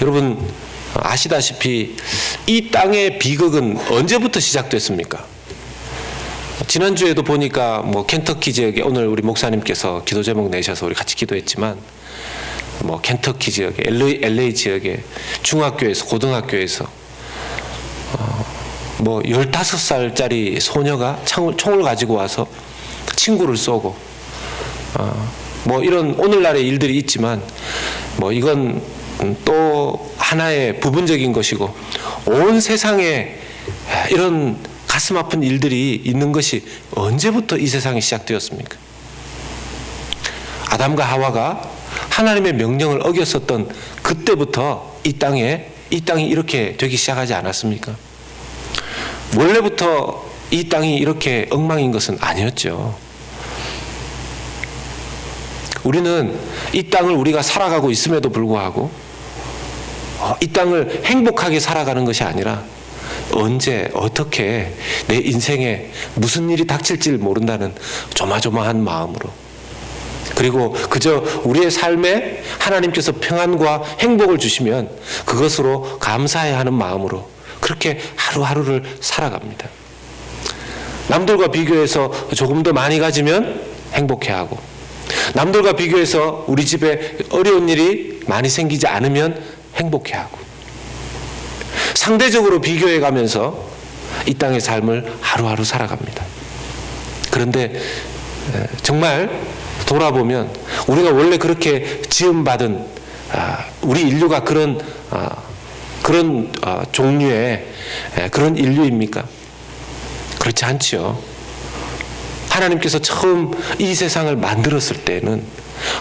여러분 아시다시피 이 땅의 비극은 언제부터 시작됐습니까? 지난주에도 보니까 켄터키 지역에 오늘 우리 목사님께서 기도 제목 내셔서 우리 같이 기도했지만 켄터키 지역에 LA 지역에 중학교에서 고등학교에서 15살짜리 소녀가 총을 가지고 와서 친구를 쏘고 이런 오늘날의 일들이 있지만 이건 또 하나의 부분적인 것이고 온 세상에 이런 가슴 아픈 일들이 있는 것이 언제부터 이 세상이 시작되었습니까? 아담과 하와가 하나님의 명령을 어겼었던 그때부터 이 땅이 이렇게 되기 시작하지 않았습니까? 원래부터 이 땅이 이렇게 엉망인 것은 아니었죠. 우리는 이 땅을 우리가 살아가고 있음에도 불구하고 이 땅을 행복하게 살아가는 것이 아니라 언제 어떻게 내 인생에 무슨 일이 닥칠지 모른다는 조마조마한 마음으로, 그리고 그저 우리의 삶에 하나님께서 평안과 행복을 주시면 그것으로 감사해야 하는 마음으로 그렇게 하루하루를 살아갑니다. 남들과 비교해서 조금 더 많이 가지면 행복해하고, 남들과 비교해서 우리 집에 어려운 일이 많이 생기지 않으면 행복해하고, 상대적으로 비교해 가면서 이 땅의 삶을 하루하루 살아갑니다. 그런데 정말 돌아보면 우리가 원래 그렇게 지음받은 우리 인류가 그런 종류의 그런 인류입니까? 그렇지 않지요. 하나님께서 처음 이 세상을 만들었을 때는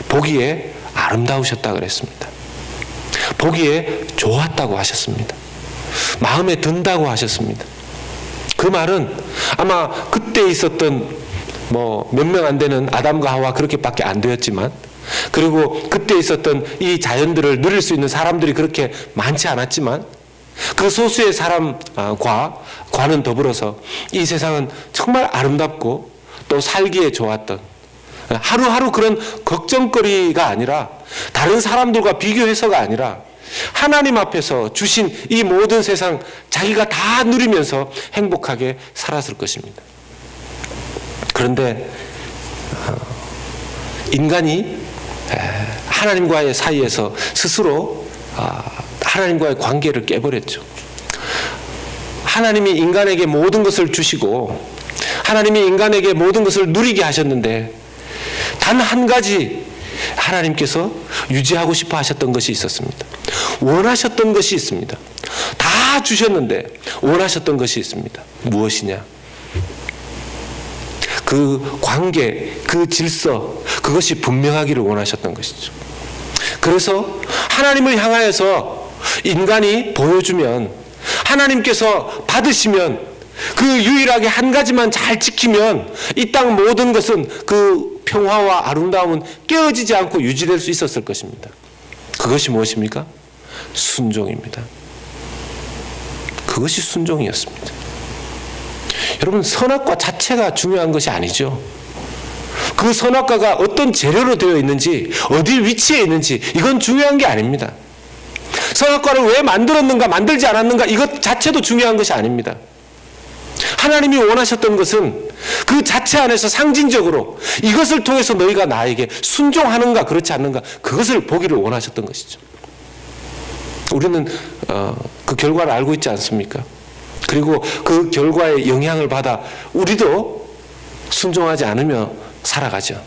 보기에 아름다우셨다 그랬습니다. 보기에 좋았다고 하셨습니다. 마음에 든다고 하셨습니다. 그 말은 아마 그때 있었던 몇 명 안 되는 아담과 하와 그렇게밖에 안 되었지만, 그리고 그때 있었던 이 자연들을 누릴 수 있는 사람들이 그렇게 많지 않았지만, 그 소수의 사람과는 더불어서 이 세상은 정말 아름답고 또 살기에 좋았던, 하루하루 그런 걱정거리가 아니라 다른 사람들과 비교해서가 아니라 하나님 앞에서 주신 이 모든 세상 자기가 다 누리면서 행복하게 살았을 것입니다. 그런데 인간이 하나님과의 사이에서 스스로 하나님과의 관계를 깨버렸죠. 하나님이 인간에게 모든 것을 주시고 하나님이 인간에게 모든 것을 누리게 하셨는데 단 한 가지 하나님께서 유지하고 싶어 하셨던 것이 있었습니다. 원하셨던 것이 있습니다. 다 주셨는데 원하셨던 것이 있습니다. 무엇이냐? 그 관계, 그 질서, 그것이 분명하기를 원하셨던 것이죠. 그래서 하나님을 향하여서 인간이 보여주면, 하나님께서 받으시면, 그 유일하게 한 가지만 잘 지키면 이 땅 모든 것은 그 평화와 아름다움은 깨어지지 않고 유지될 수 있었을 것입니다. 그것이 무엇입니까? 순종입니다. 그것이 순종이었습니다. 여러분, 선악과 자체가 중요한 것이 아니죠. 그 선악과가 어떤 재료로 되어 있는지, 어디 위치에 있는지, 이건 중요한 게 아닙니다. 선악과를 왜 만들었는가, 만들지 않았는가, 이것 자체도 중요한 것이 아닙니다. 하나님이 원하셨던 것은 그 자체 안에서 상징적으로 이것을 통해서 너희가 나에게 순종하는가 그렇지 않는가, 그것을 보기를 원하셨던 것이죠. 우리는 그 결과를 알고 있지 않습니까? 그리고 그 결과의 영향을 받아 우리도 순종하지 않으며 살아가죠.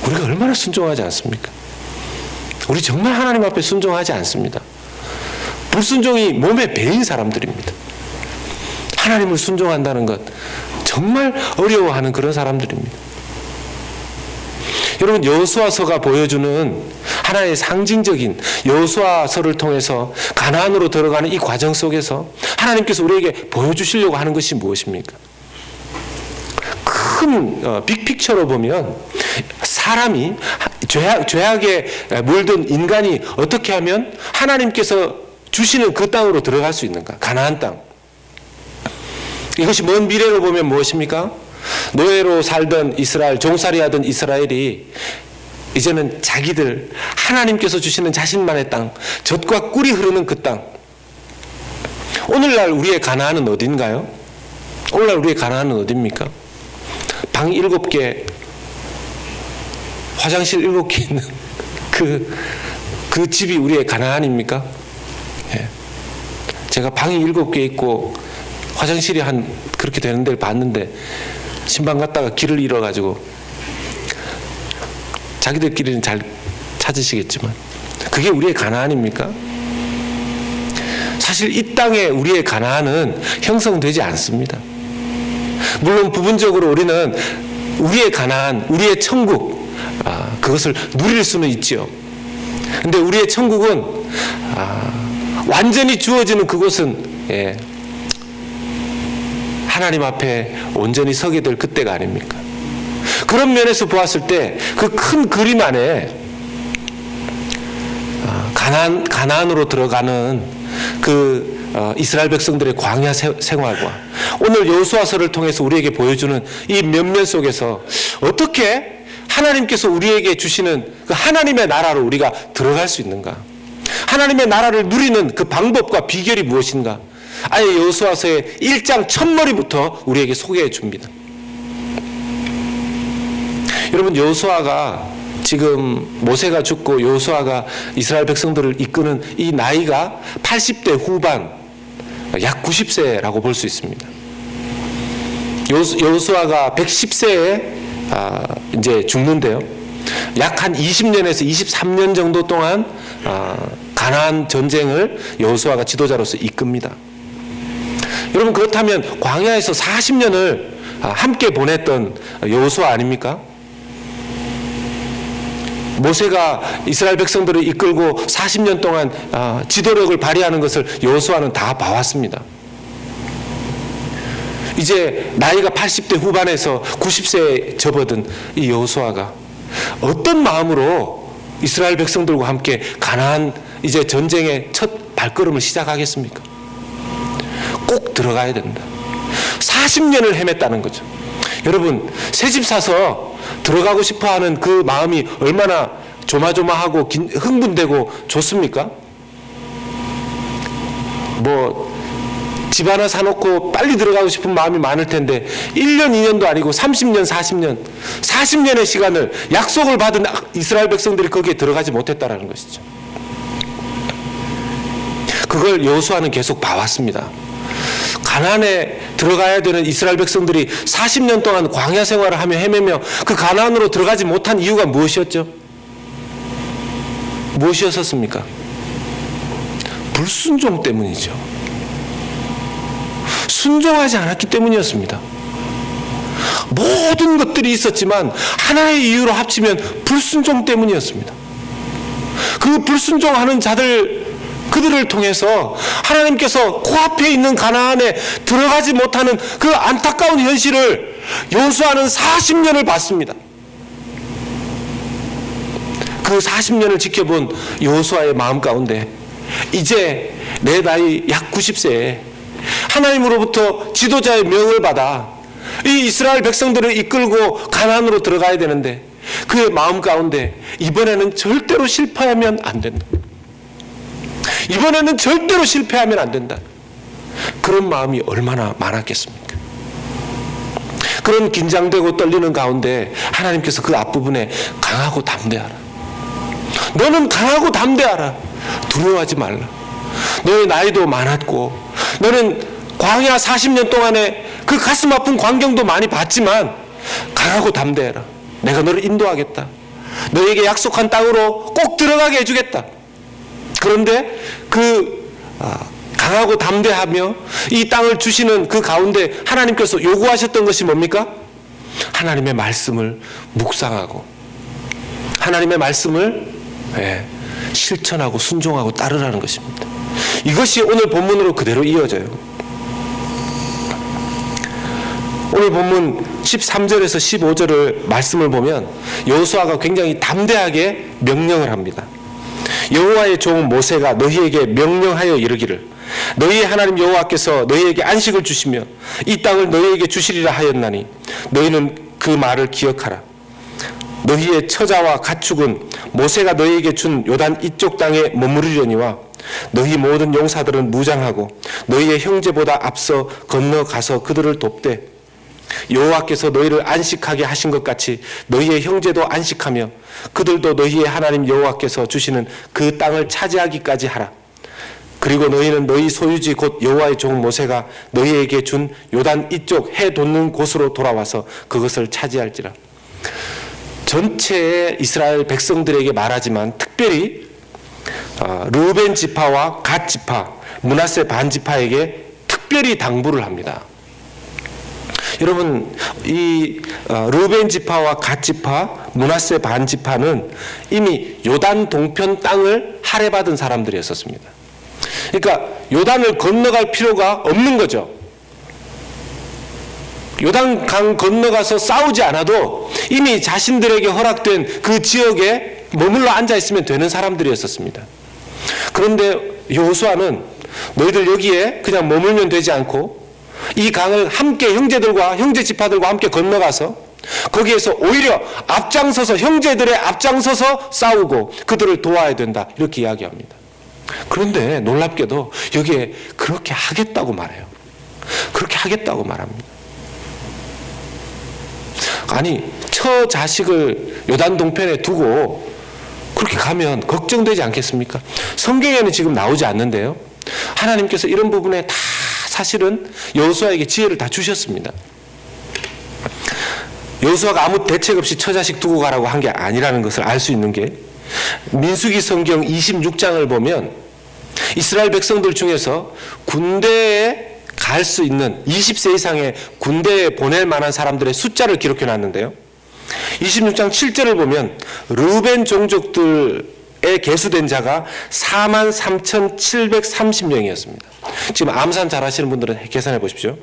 우리가 얼마나 순종하지 않습니까? 우리 정말 하나님 앞에 순종하지 않습니다. 불순종이 몸에 배인 사람들입니다. 하나님을 순종한다는 것 정말 어려워하는 그런 사람들입니다. 여러분, 여호수아서가 보여주는 하나의 상징적인, 여호수아서를 통해서 가나안으로 들어가는 이 과정 속에서 하나님께서 우리에게 보여주시려고 하는 것이 무엇입니까? 큰 빅픽처로 보면 사람이 죄악에 물든 인간이 어떻게 하면 하나님께서 주시는 그 땅으로 들어갈 수 있는가? 가나안 땅. 이것이 먼 미래로 보면 무엇입니까? 노예로 살던 이스라엘, 종살이하던 이스라엘이 이제는 자기들 하나님께서 주시는 자신만의 땅, 젖과 꿀이 흐르는 그 땅. 오늘날 우리의 가나안은 어딘가요? 오늘날 우리의 가나안은 어디입니까? 방 7개, 화장실 7개 있는 그 집이 우리의 가나안입니까? 예. 제가 방이 7개 있고 화장실이 그렇게 되는 데를 봤는데 신방 갔다가 길을 잃어가지고, 자기들끼리는 잘 찾으시겠지만 그게 우리의 가나안입니까? 사실 이 땅에 우리의 가나안은 형성되지 않습니다. 물론 부분적으로 우리는 우리의 가나안, 우리의 천국, 그것을 누릴 수는 있지요. 근데 우리의 천국은 완전히 주어지는 그곳은 하나님 앞에 온전히 서게 될 그때가 아닙니까? 그런 면에서 보았을 때 그 큰 그림 안에 가나안으로 들어가는 이스라엘 백성들의 광야 생활과 오늘 여호수아서를 통해서 우리에게 보여주는 이 면면 속에서 어떻게 하나님께서 우리에게 주시는 그 하나님의 나라로 우리가 들어갈 수 있는가? 하나님의 나라를 누리는 그 방법과 비결이 무엇인가? 아예 여호수아서의 1장 첫머리부터 우리에게 소개해 줍니다. 여러분, 여호수아가 지금 모세가 죽고 여호수아가 이스라엘 백성들을 이끄는 이 나이가 80대 후반, 약 90세라고 볼 수 있습니다. 여호수아가 110세에 이제 죽는데요. 약 한 20년에서 23년 정도 동안 가나안 전쟁을 여호수아가 지도자로서 이끕니다. 여러분, 그렇다면 광야에서 40년을 함께 보냈던 여호수아 아닙니까? 모세가 이스라엘 백성들을 이끌고 40년 동안 지도력을 발휘하는 것을 여호수아는 다 봐왔습니다. 이제 나이가 80대 후반에서 90세에 접어든 이 여호수아가 어떤 마음으로 이스라엘 백성들과 함께 가나안 이제 전쟁의 첫 발걸음을 시작하겠습니까? 꼭 들어가야 된다. 40년을 헤맸다는 거죠. 여러분, 새집 사서 들어가고 싶어하는 그 마음이 얼마나 조마조마하고 흥분되고 좋습니까? 집 하나 사놓고 빨리 들어가고 싶은 마음이 많을 텐데 1년, 2년도 아니고 30년, 40년의 시간을 약속을 받은 이스라엘 백성들이 거기에 들어가지 못했다는 것이죠. 그걸 여호수아는 계속 봐왔습니다. 가나안에 들어가야 되는 이스라엘 백성들이 40년 동안 광야 생활을 하며 헤매며 그 가나안으로 들어가지 못한 이유가 무엇이었죠? 무엇이었습니까? 불순종 때문이죠. 순종하지 않았기 때문이었습니다. 모든 것들이 있었지만 하나의 이유로 합치면 불순종 때문이었습니다. 그 불순종하는 그들을 통해서 하나님께서 코앞에 있는 가나안에 들어가지 못하는 그 안타까운 현실을 여호수아는 40년을 봤습니다. 그 40년을 지켜본 여호수아의 마음 가운데 이제 내 나이 약 90세에 하나님으로부터 지도자의 명을 받아 이 이스라엘 백성들을 이끌고 가나안으로 들어가야 되는데 그의 마음 가운데 이번에는 절대로 실패하면 안 된다. 이번에는 절대로 실패하면 안 된다. 그런 마음이 얼마나 많았겠습니까? 그런 긴장되고 떨리는 가운데 하나님께서 그 앞부분에 강하고 담대하라. 너는 강하고 담대하라. 두려워하지 말라. 너의 나이도 많았고 너는 광야 40년 동안에 그 가슴 아픈 광경도 많이 봤지만 강하고 담대해라. 내가 너를 인도하겠다. 너에게 약속한 땅으로 꼭 들어가게 해주겠다. 그런데 강하고 담대하며 이 땅을 주시는 그 가운데 하나님께서 요구하셨던 것이 뭡니까? 하나님의 말씀을 묵상하고 하나님의 말씀을 실천하고 순종하고 따르라는 것입니다. 이것이 오늘 본문으로 그대로 이어져요. 오늘 본문 13절에서 15절을 말씀을 보면 여호수아가 굉장히 담대하게 명령을 합니다. 여호와의 종 모세가 너희에게 명령하여 이르기를 너희의 하나님 여호와께서 너희에게 안식을 주시며 이 땅을 너희에게 주시리라 하였나니 너희는 그 말을 기억하라. 너희의 처자와 가축은 모세가 너희에게 준 요단 이쪽 땅에 머무르려니와 너희 모든 용사들은 무장하고 너희의 형제보다 앞서 건너가서 그들을 돕되 여호와께서 너희를 안식하게 하신 것 같이 너희의 형제도 안식하며 그들도 너희의 하나님 여호와께서 주시는 그 땅을 차지하기까지 하라. 그리고 너희는 너희 소유지 곧 여호와의 종 모세가 너희에게 준 요단 이쪽 해 돋는 곳으로 돌아와서 그것을 차지할지라. 전체 이스라엘 백성들에게 말하지만 특별히 르우벤 지파와 갓 지파, 므낫세 반 지파에게 특별히 당부를 합니다. 여러분, 이 르우벤 지파와 갓 지파, 므낫세 반 지파는 이미 요단 동편 땅을 할애받은 사람들이었습니다. 그러니까 요단을 건너갈 필요가 없는 거죠. 요단강 건너가서 싸우지 않아도 이미 자신들에게 허락된 그 지역에 머물러 앉아 있으면 되는 사람들이었습니다. 그런데 여호수아는 너희들 여기에 그냥 머물면 되지 않고 이 강을 함께 형제들과 형제 지파들과 함께 건너가서 거기에서 오히려 앞장서서 형제들의 앞장서서 싸우고 그들을 도와야 된다, 이렇게 이야기합니다. 그런데 놀랍게도 여기에 그렇게 하겠다고 말해요. 그렇게 하겠다고 말합니다. 아니, 처자식을 요단 동편에 두고 그렇게 가면 걱정되지 않겠습니까? 성경에는 지금 나오지 않는데요, 하나님께서 이런 부분에 다 사실은 여호수아에게 지혜를 다 주셨습니다. 여호수아가 아무 대책 없이 처자식 두고 가라고 한 게 아니라는 것을 알 수 있는 게 민수기 성경 26장을 보면 이스라엘 백성들 중에서 군대에 갈 수 있는 20세 이상의 군대에 보낼 만한 사람들의 숫자를 기록해 놨는데요, 26장 7절을 보면 르우벤 종족들에 계수된 자가 43,730명이었습니다. 지금 암산 잘 하시는 분들은 계산해 보십시오.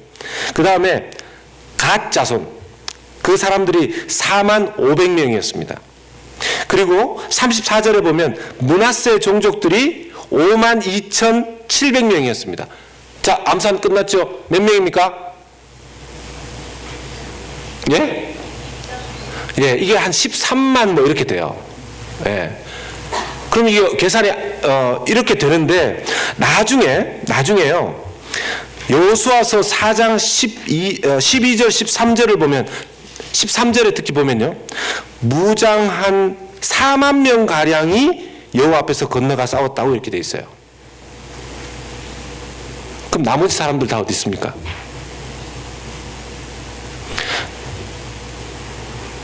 그 다음에 갓 자손, 그 사람들이 45,000명이었습니다. 그리고 34절에 보면 므낫세 종족들이 52,700명이었습니다. 자, 암산 끝났죠? 몇 명입니까? 예? 예, 이게 한 13만 뭐 이렇게 돼요. 예. 그럼 이게 계산이 이렇게 되는데 나중에요. 여호수아서 4장 12절 13절을 보면 13절에 특히 보면요, 무장한 4만 명 가량이 여호와 앞에서 건너가 싸웠다고 이렇게 돼 있어요. 그럼 나머지 사람들 다 어디 있습니까?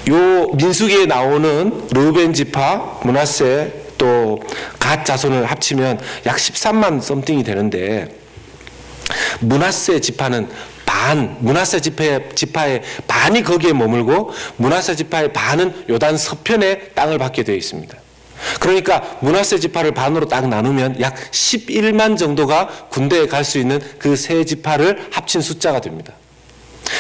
요 민수기에 나오는 르우벤 지파, 므낫세 또 갓 자손을 합치면 약 13만 썸띵이 되는데, 므낫세 지파는 므낫세 지파의 반이 거기에 머물고 므낫세 지파의 반은 요단 서편의 땅을 받게 되어 있습니다. 그러니까 므낫세 지파를 반으로 딱 나누면 약 11만 정도가 군대에 갈 수 있는 그 세 지파를 합친 숫자가 됩니다.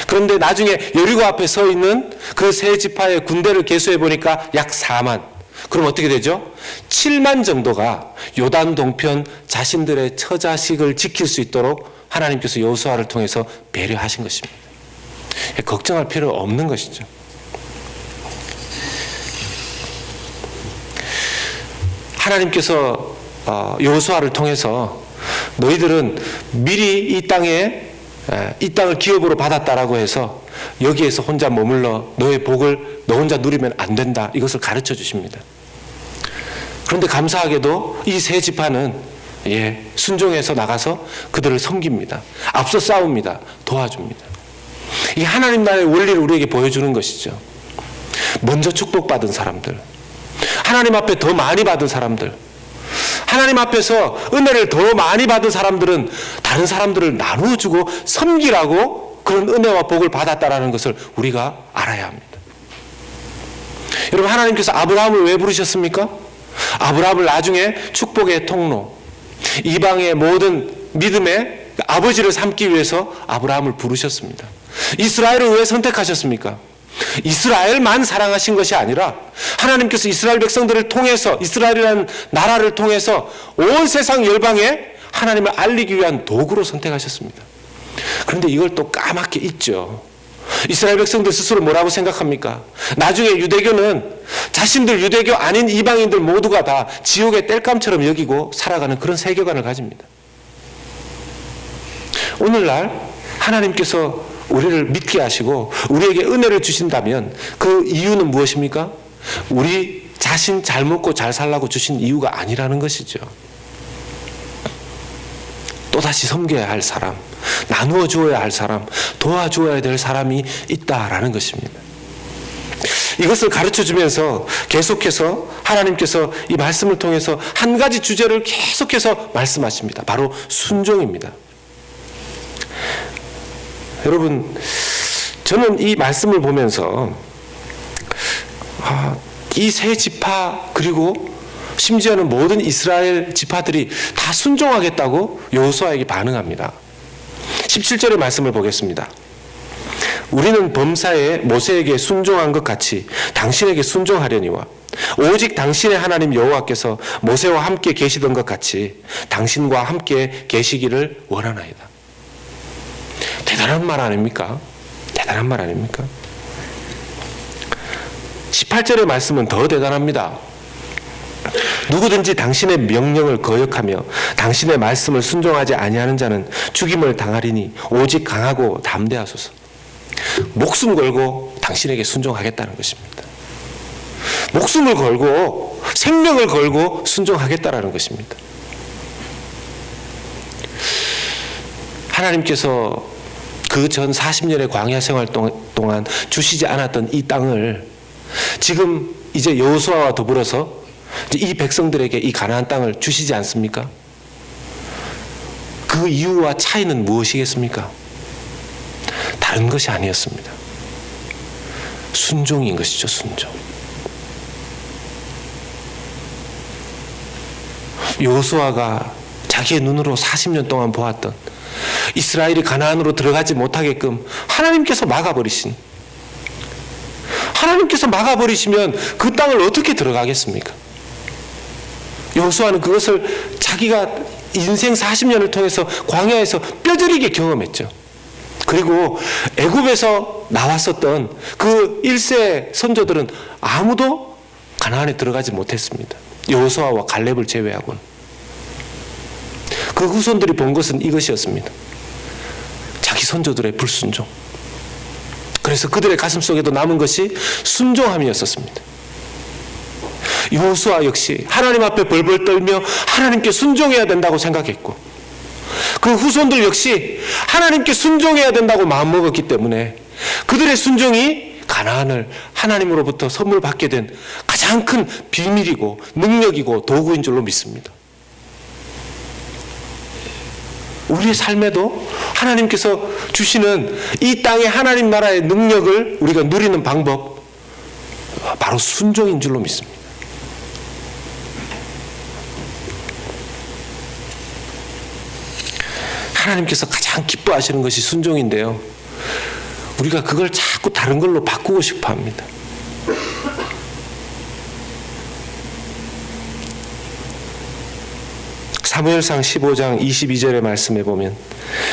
그런데 나중에 여리고 앞에 서 있는 그 세 지파의 군대를 계수해 보니까 약 4만. 그럼 어떻게 되죠? 7만 정도가 요단 동편 자신들의 처자식을 지킬 수 있도록 하나님께서 여호수아를 통해서 배려하신 것입니다. 걱정할 필요 없는 것이죠. 하나님께서 여호수아를 통해서 너희들은 미리 이 땅을 기업으로 받았다라고 해서 여기에서 혼자 머물러 너의 복을 너 혼자 누리면 안 된다, 이것을 가르쳐 주십니다. 그런데 감사하게도 이 세 지파는 순종해서 나가서 그들을 섬깁니다. 앞서 싸웁니다. 도와줍니다. 이 하나님 나라의 원리를 우리에게 보여주는 것이죠. 먼저 축복받은 사람들, 하나님 앞에 더 많이 받은 사람들, 하나님 앞에서 은혜를 더 많이 받은 사람들은 다른 사람들을 나누어주고 섬기라고 그런 은혜와 복을 받았다라는 것을 우리가 알아야 합니다. 여러분, 하나님께서 아브라함을 왜 부르셨습니까? 아브라함을 나중에 축복의 통로, 이방의 모든 믿음의 아버지를 삼기 위해서 아브라함을 부르셨습니다. 이스라엘을 왜 선택하셨습니까? 이스라엘만 사랑하신 것이 아니라 하나님께서 이스라엘 백성들을 통해서, 이스라엘이라는 나라를 통해서 온 세상 열방에 하나님을 알리기 위한 도구로 선택하셨습니다. 그런데 이걸 또 까맣게 잊죠. 이스라엘 백성들 스스로 뭐라고 생각합니까? 나중에 유대교는 자신들 유대교 아닌 이방인들 모두가 다 지옥의 땔감처럼 여기고 살아가는 그런 세계관을 가집니다. 오늘날 하나님께서 우리를 믿게 하시고 우리에게 은혜를 주신다면 그 이유는 무엇입니까? 우리 자신 잘 먹고 잘 살라고 주신 이유가 아니라는 것이죠. 또다시 섬겨야 할 사람, 나누어 주어야 할 사람, 도와주어야 될 사람이 있다라는 것입니다. 이것을 가르쳐 주면서 계속해서 하나님께서 이 말씀을 통해서 한 가지 주제를 계속해서 말씀하십니다. 바로 순종입니다. 여러분, 저는 이 말씀을 보면서 이 세 지파 그리고 심지어는 모든 이스라엘 지파들이 다 순종하겠다고 여호수아에게 반응합니다. 17절의 말씀을 보겠습니다. 우리는 범사에 모세에게 순종한 것 같이 당신에게 순종하려니와 오직 당신의 하나님 여호와께서 모세와 함께 계시던 것 같이 당신과 함께 계시기를 원하나이다. 대단한 말 아닙니까? 대단한 말 아닙니까? 18절의 말씀은 더 대단합니다. 누구든지 당신의 명령을 거역하며 당신의 말씀을 순종하지 아니하는 자는 죽임을 당하리니 오직 강하고 담대하소서. 목숨 걸고 당신에게 순종하겠다는 것입니다. 목숨을 걸고 생명을 걸고 순종하겠다라는 것입니다. 하나님께서 그 전 40년의 광야 생활 동안 주시지 않았던 이 땅을 지금 이제 여호수아와 더불어서 이 백성들에게 이 가나안 땅을 주시지 않습니까? 그 이유와 차이는 무엇이겠습니까? 다른 것이 아니었습니다. 순종인 것이죠, 순종. 여호수아가 자기의 눈으로 40년 동안 보았던 이스라엘이 가나안으로 들어가지 못하게끔 하나님께서 막아버리신, 하나님께서 막아버리시면 그 땅을 어떻게 들어가겠습니까? 여호수아는 그것을 자기가 인생 40년을 통해서 광야에서 뼈저리게 경험했죠. 그리고 애굽에서 나왔었던 그 1세 선조들은 아무도 가나안에 들어가지 못했습니다. 여호수아와 갈렙을 제외하고는. 그 후손들이 본 것은 이것이었습니다. 자기 선조들의 불순종. 그래서 그들의 가슴속에도 남은 것이 순종함이었었습니다. 여호수아 역시 하나님 앞에 벌벌 떨며 하나님께 순종해야 된다고 생각했고, 그 후손들 역시 하나님께 순종해야 된다고 마음먹었기 때문에 그들의 순종이 가나안을 하나님으로부터 선물 받게 된 가장 큰 비밀이고 능력이고 도구인 줄로 믿습니다. 우리의 삶에도 하나님께서 주시는 이 땅의 하나님 나라의 능력을 우리가 누리는 방법, 바로 순종인 줄로 믿습니다. 하나님께서 가장 기뻐하시는 것이 순종인데요, 우리가 그걸 자꾸 다른 걸로 바꾸고 싶어 합니다. 사무엘상 15장 22절의 말씀에 보면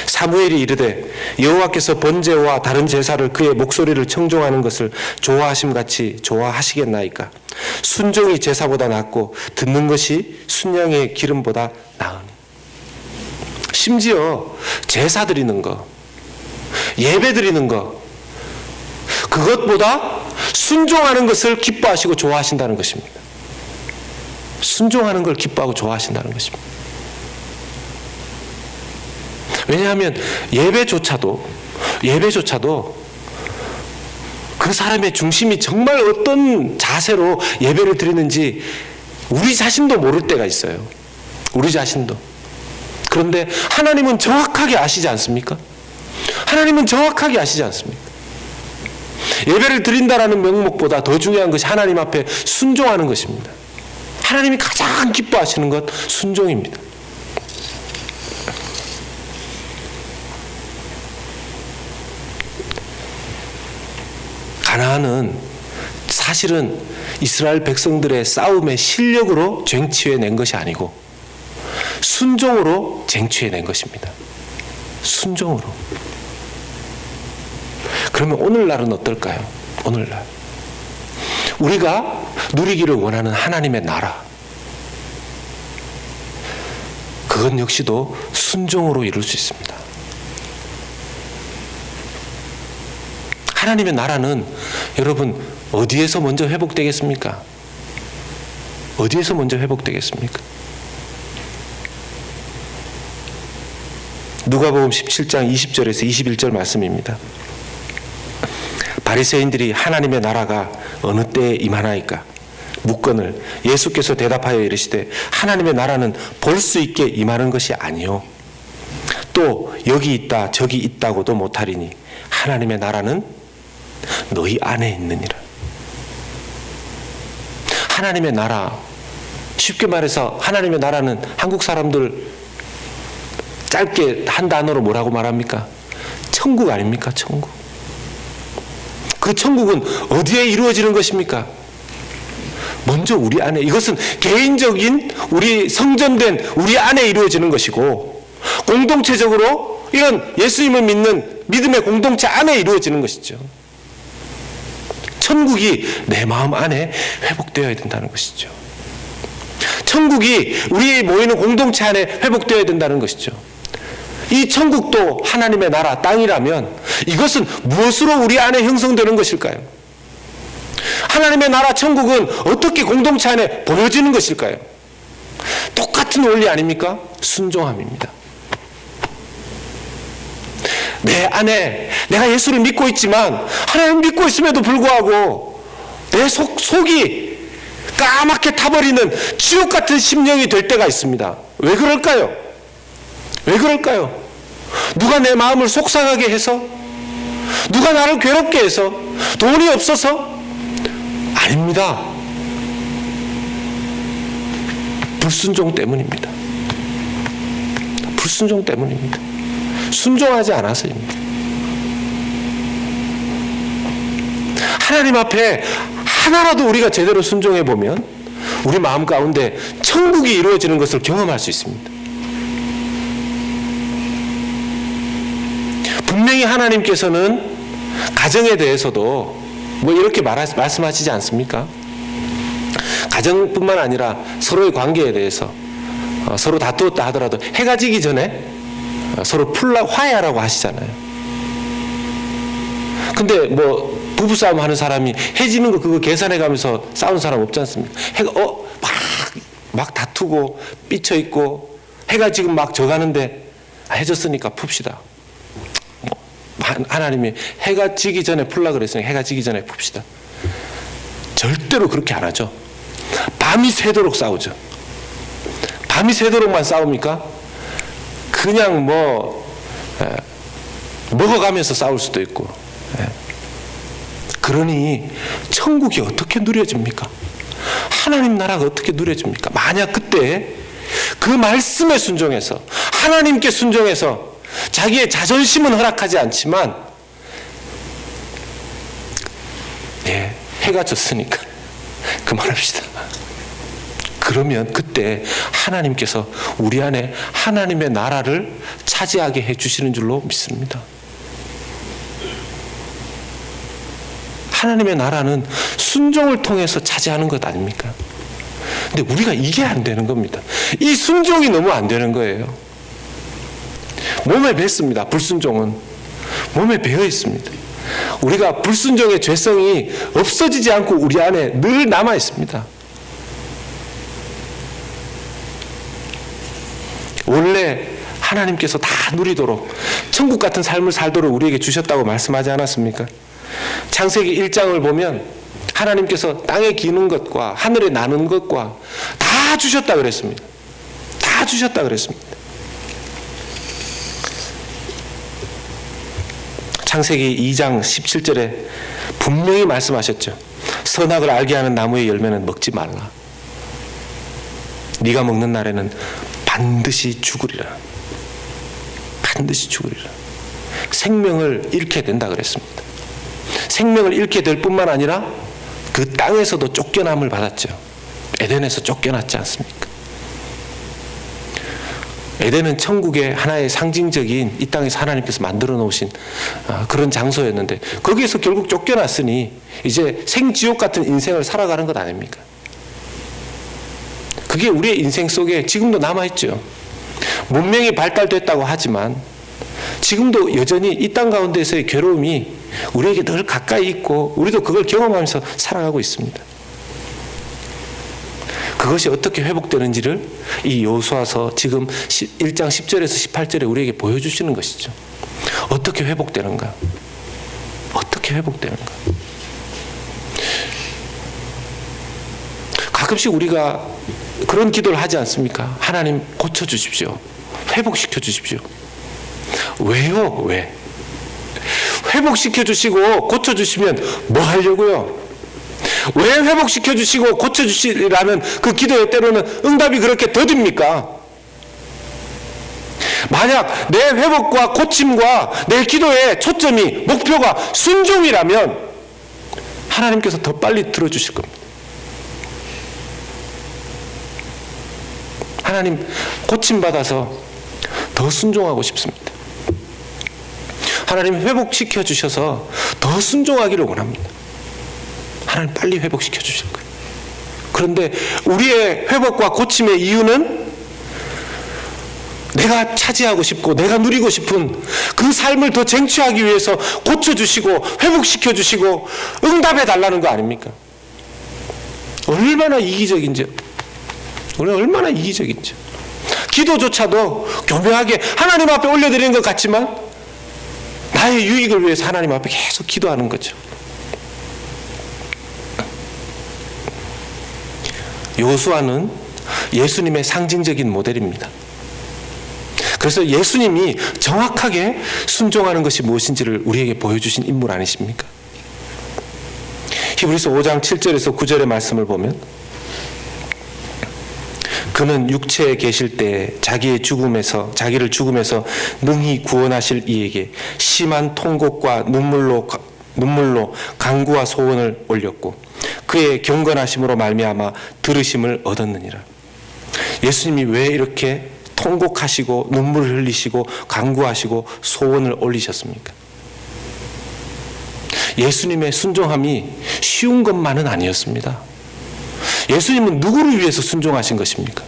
사무엘이 이르되 여호와께서 번제와 다른 제사를 그의 목소리를 청종하는 것을 좋아하심같이 좋아하시겠나이까. 순종이 제사보다 낫고 듣는 것이 순양의 기름보다 나으니. 심지어 제사 드리는 거, 예배 드리는 거, 그것보다 순종하는 것을 기뻐하시고 좋아하신다는 것입니다. 순종하는 걸 기뻐하고 좋아하신다는 것입니다. 왜냐하면 예배조차도 그 사람의 중심이 정말 어떤 자세로 예배를 드리는지 우리 자신도 모를 때가 있어요. 우리 자신도. 그런데 하나님은 정확하게 아시지 않습니까? 하나님은 정확하게 아시지 않습니까? 예배를 드린다라는 명목보다 더 중요한 것이 하나님 앞에 순종하는 것입니다. 하나님이 가장 기뻐하시는 것 순종입니다. 가나안은 사실은 이스라엘 백성들의 싸움의 실력으로 쟁취해낸 것이 아니고 순종으로 쟁취해낸 것입니다. 순종으로. 그러면 오늘날은 어떨까요? 오늘날 우리가 누리기를 원하는 하나님의 나라, 그건 역시도 순종으로 이룰 수 있습니다. 하나님의 나라는 여러분 어디에서 먼저 회복되겠습니까? 어디에서 먼저 회복되겠습니까? 누가복음 17장 20절에서 21절 말씀입니다. 바리새인들이 하나님의 나라가 어느 때에 임하나이까 묻거늘 예수께서 대답하여 이르시되 하나님의 나라는 볼 수 있게 임하는 것이 아니요 또 여기 있다 저기 있다고도 못하리니 하나님의 나라는 너희 안에 있느니라. 하나님의 나라, 쉽게 말해서 하나님의 나라는 한국 사람들 짧게 한 단어로 뭐라고 말합니까? 천국 아닙니까? 천국. 그 천국은 어디에 이루어지는 것입니까? 먼저 우리 안에, 이것은 개인적인 우리 성전된 우리 안에 이루어지는 것이고 공동체적으로 이런 예수님을 믿는 믿음의 공동체 안에 이루어지는 것이죠. 천국이 내 마음 안에 회복되어야 된다는 것이죠. 천국이 우리 모이는 공동체 안에 회복되어야 된다는 것이죠. 이 천국도 하나님의 나라 땅이라면 이것은 무엇으로 우리 안에 형성되는 것일까요? 하나님의 나라 천국은 어떻게 공동체 안에 보여지는 것일까요? 똑같은 원리 아닙니까? 순종함입니다. 내 안에 내가 예수를 믿고 있지만 하나님 믿고 있음에도 불구하고 내 속이 까맣게 타버리는 지옥 같은 심령이 될 때가 있습니다. 왜 그럴까요? 왜 그럴까요? 누가 내 마음을 속상하게 해서? 누가 나를 괴롭게 해서? 돈이 없어서? 아닙니다. 불순종 때문입니다. 불순종 때문입니다. 순종하지 않아서입니다. 하나님 앞에 하나라도 우리가 제대로 순종해 보면 우리 마음 가운데 천국이 이루어지는 것을 경험할 수 있습니다. 분명히 하나님께서는 가정에 대해서도 뭐 이렇게 말씀하시지 않습니까? 가정뿐만 아니라 서로의 관계에 대해서 서로 다투었다 하더라도 해가 지기 전에 서로 화해하라고 하시잖아요. 근데 뭐 부부싸움 하는 사람이 해 지는 거 그거 계산해 가면서 싸우는 사람 없지 않습니까? 해가 막 다투고 삐쳐있고 해가 지금 막 져가는데 해졌으니까 풉시다. 하나님이 해가 지기 전에 풀라 그랬으니 해가 지기 전에 풉시다. 절대로 그렇게 안 하죠. 밤이 새도록 싸우죠. 밤이 새도록만 싸웁니까? 그냥 먹어가면서 싸울 수도 있고. 그러니 천국이 어떻게 누려집니까? 하나님 나라가 어떻게 누려집니까? 만약 그때 그 말씀에 순종해서 하나님께 순종해서 자기의 자존심은 허락하지 않지만 해가 졌으니까 그만합시다. 그러면 그때 하나님께서 우리 안에 하나님의 나라를 차지하게 해주시는 줄로 믿습니다. 하나님의 나라는 순종을 통해서 차지하는 것 아닙니까? 근데 우리가 이게 안 되는 겁니다. 이 순종이 너무 안 되는 거예요. 몸에 뱄습니다. 불순종은 몸에 배어 있습니다. 우리가 불순종의 죄성이 없어지지 않고 우리 안에 늘 남아 있습니다. 원래 하나님께서 다 누리도록 천국 같은 삶을 살도록 우리에게 주셨다고 말씀하지 않았습니까? 창세기 1장을 보면 하나님께서 땅에 기는 것과 하늘에 나는 것과 다 주셨다 그랬습니다. 다 주셨다 그랬습니다. 창세기 2장 17절에 분명히 말씀하셨죠. 선악을 알게 하는 나무의 열매는 먹지 말라. 네가 먹는 날에는 반드시 죽으리라. 반드시 죽으리라. 생명을 잃게 된다 그랬습니다. 생명을 잃게 될 뿐만 아니라 그 땅에서도 쫓겨남을 받았죠. 에덴에서 쫓겨났지 않습니까? 에덴은 천국의 하나의 상징적인 이 땅에서 하나님께서 만들어 놓으신 그런 장소였는데 거기에서 결국 쫓겨났으니 이제 생지옥 같은 인생을 살아가는 것 아닙니까? 그게 우리의 인생 속에 지금도 남아있죠. 문명이 발달됐다고 하지만 지금도 여전히 이 땅 가운데서의 괴로움이 우리에게 늘 가까이 있고 우리도 그걸 경험하면서 살아가고 있습니다. 그것이 어떻게 회복되는지를 이 여호수아서 지금 1장 10절에서 18절에 우리에게 보여주시는 것이죠. 어떻게 회복되는가? 어떻게 회복되는가? 가끔씩 우리가 그런 기도를 하지 않습니까? 하나님 고쳐주십시오. 회복시켜 주십시오. 왜요? 왜? 회복시켜 주시고 고쳐 주시면 뭐 하려고요? 왜 회복시켜 주시고 고쳐 주시라는 그 기도에 때로는 응답이 그렇게 더딥니까? 만약 내 회복과 고침과 내 기도의 초점이 목표가 순종이라면 하나님께서 더 빨리 들어주실 겁니다. 하나님 고침받아서 더 순종하고 싶습니다. 하나님 회복시켜 주셔서 더 순종하기를 원합니다. 하나님 빨리 회복시켜 주실 거예요. 그런데 우리의 회복과 고침의 이유는 내가 차지하고 싶고 내가 누리고 싶은 그 삶을 더 쟁취하기 위해서 고쳐주시고 회복시켜 주시고 응답해 달라는 거 아닙니까? 얼마나 이기적인지, 우리는 얼마나 이기적인지. 기도조차도 교묘하게 하나님 앞에 올려드리는 것 같지만 나의 유익을 위해서 하나님 앞에 계속 기도하는 거죠. 여호수아는 예수님의 상징적인 모델입니다. 그래서 예수님이 정확하게 순종하는 것이 무엇인지를 우리에게 보여주신 인물 아니십니까? 히브리서 5장 7절에서 9절의 말씀을 보면 그는 육체에 계실 때 자기를 죽음에서 능히 구원하실 이에게 심한 통곡과 눈물로 간구와 소원을 올렸고 그의 경건하심으로 말미암아 들으심을 얻었느니라. 예수님이 왜 이렇게 통곡하시고 눈물을 흘리시고 간구하시고 소원을 올리셨습니까? 예수님의 순종함이 쉬운 것만은 아니었습니다. 예수님은 누구를 위해서 순종하신 것입니까?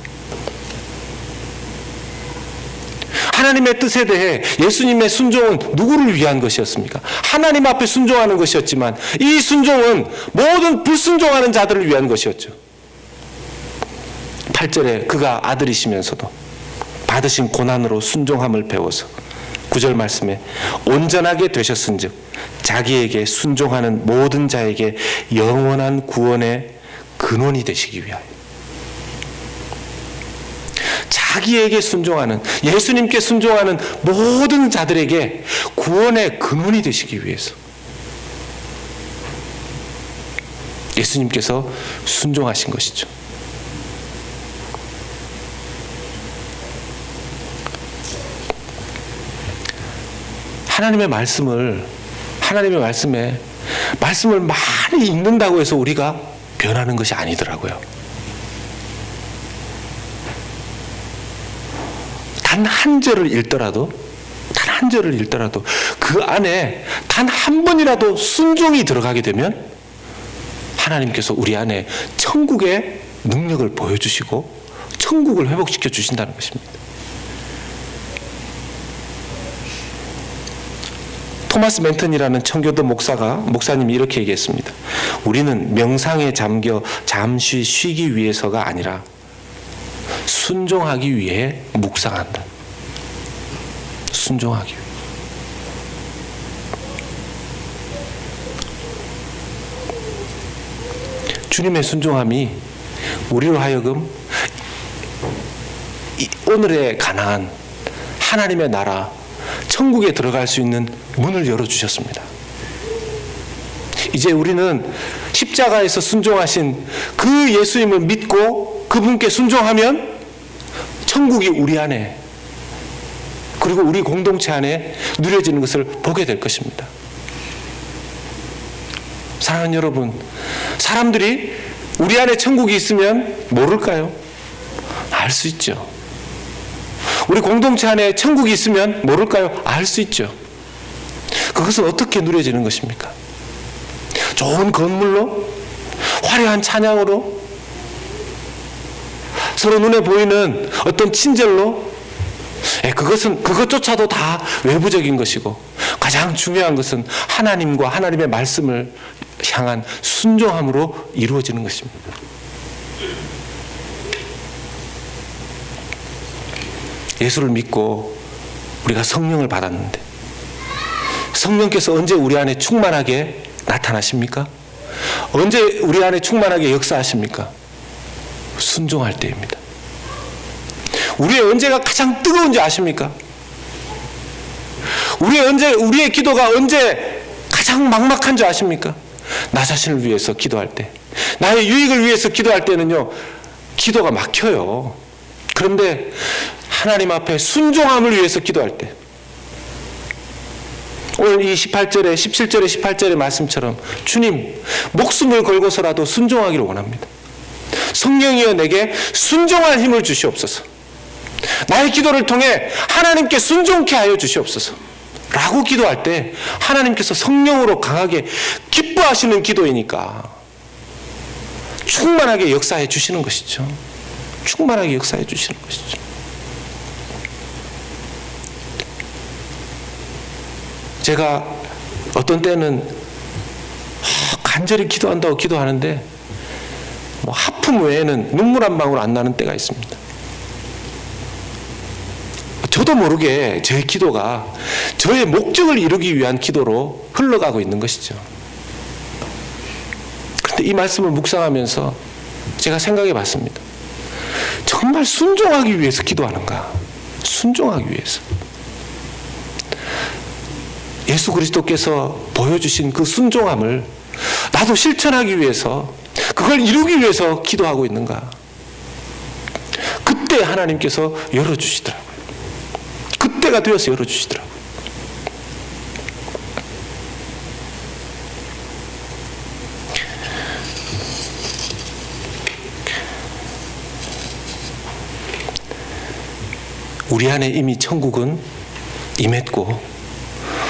하나님의 뜻에 대해 예수님의 순종은 누구를 위한 것이었습니까? 하나님 앞에 순종하는 것이었지만 이 순종은 모든 불순종하는 자들을 위한 것이었죠. 8절에 그가 아들이시면서도 받으신 고난으로 순종함을 배워서 9절 말씀에 온전하게 되셨은즉 자기에게 순종하는 모든 자에게 영원한 구원의 근원이 되시기 위하여. 자기에게 순종하는, 예수님께 순종하는 모든 자들에게 구원의 근원이 되시기 위해서 예수님께서 순종하신 것이죠. 하나님의 말씀을 많이 읽는다고 해서 우리가 변하는 것이 아니더라고요. 단 한 절을 읽더라도 그 안에 단 한 번이라도 순종이 들어가게 되면 하나님께서 우리 안에 천국의 능력을 보여주시고 천국을 회복시켜 주신다는 것입니다. 토마스 멘턴이라는 청교도 목사님이 이렇게 얘기했습니다. 우리는 명상에 잠겨 잠시 쉬기 위해서가 아니라 순종하기 위해 묵상한다. 순종하기 위해. 주님의 순종함이 우리로 하여금 오늘의 가나안, 하나님의 나라, 천국에 들어갈 수 있는 문을 열어주셨습니다. 이제 우리는 십자가에서 순종하신 그 예수님을 믿고 그분께 순종하면 천국이 우리 안에 그리고 우리 공동체 안에 누려지는 것을 보게 될 것입니다. 사랑하는 여러분, 사람들이 우리 안에 천국이 있으면 모를까요? 알 수 있죠. 우리 공동체 안에 천국이 있으면 모를까요? 알 수 있죠. 그것은 어떻게 누려지는 것입니까? 좋은 건물로, 화려한 찬양으로, 서로 눈에 보이는 어떤 친절로, 그것조차도 다 외부적인 것이고, 가장 중요한 것은 하나님과 하나님의 말씀을 향한 순종함으로 이루어지는 것입니다. 예수를 믿고 우리가 성령을 받았는데, 성령께서 언제 우리 안에 충만하게 나타나십니까? 언제 우리 안에 충만하게 역사하십니까? 순종할 때입니다. 우리의 언제가 가장 뜨거운지 아십니까? 우리의 기도가 언제 가장 막막한 줄 아십니까? 나 자신을 위해서 기도할 때, 나의 유익을 위해서 기도할 때는요, 기도가 막혀요. 그런데 하나님 앞에 순종함을 위해서 기도할 때, 오늘 이 18절에 17절에 18절의 말씀처럼 주님, 목숨을 걸고서라도 순종하기를 원합니다. 성령이여 내게 순종할 힘을 주시옵소서. 나의 기도를 통해 하나님께 순종케 하여 주시옵소서 라고 기도할 때 하나님께서 성령으로 강하게 기뻐하시는 기도이니까 충만하게 역사해 주시는 것이죠. 충만하게 역사해 주시는 것이죠. 제가 어떤 때는 간절히 기도한다고 기도하는데 하품 외에는 눈물 한 방울 안 나는 때가 있습니다. 저도 모르게 제 기도가 저의 목적을 이루기 위한 기도로 흘러가고 있는 것이죠. 그런데 이 말씀을 묵상하면서 제가 생각해 봤습니다. 정말 순종하기 위해서 기도하는가? 순종하기 위해서. 예수 그리스도께서 보여주신 그 순종함을 나도 실천하기 위해서, 그걸 이루기 위해서 기도하고 있는가? 그때 하나님께서 열어주시더라고요. 그때가 되어서 열어주시더라고요. 우리 안에 이미 천국은 임했고,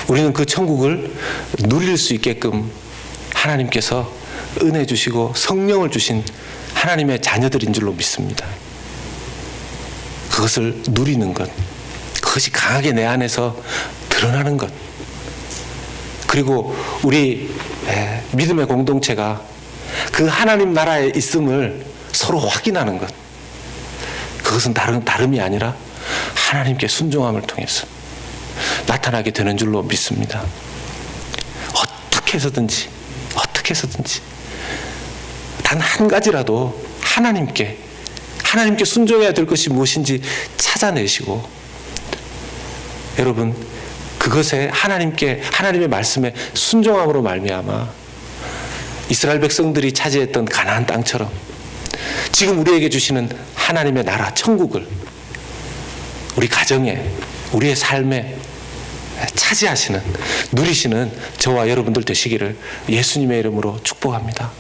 우리는 그 천국을 누릴 수 있게끔 하나님께서 은혜 주시고 성령을 주신 하나님의 자녀들인 줄로 믿습니다. 그것을 누리는 것, 그것이 강하게 내 안에서 드러나는 것, 그리고 우리 믿음의 공동체가 그 하나님 나라에 있음을 서로 확인하는 것, 그것은 다름이 아니라 하나님께 순종함을 통해서 나타나게 되는 줄로 믿습니다. 어떻게 해서든지 단 한 가지라도 하나님께 순종해야 될 것이 무엇인지 찾아내시고, 여러분 그것에 하나님의 말씀에 순종함으로 말미암아 이스라엘 백성들이 차지했던 가나안 땅처럼 지금 우리에게 주시는 하나님의 나라 천국을 우리 가정에, 우리의 삶에 차지하시는, 누리시는 저와 여러분들 되시기를 예수님의 이름으로 축복합니다.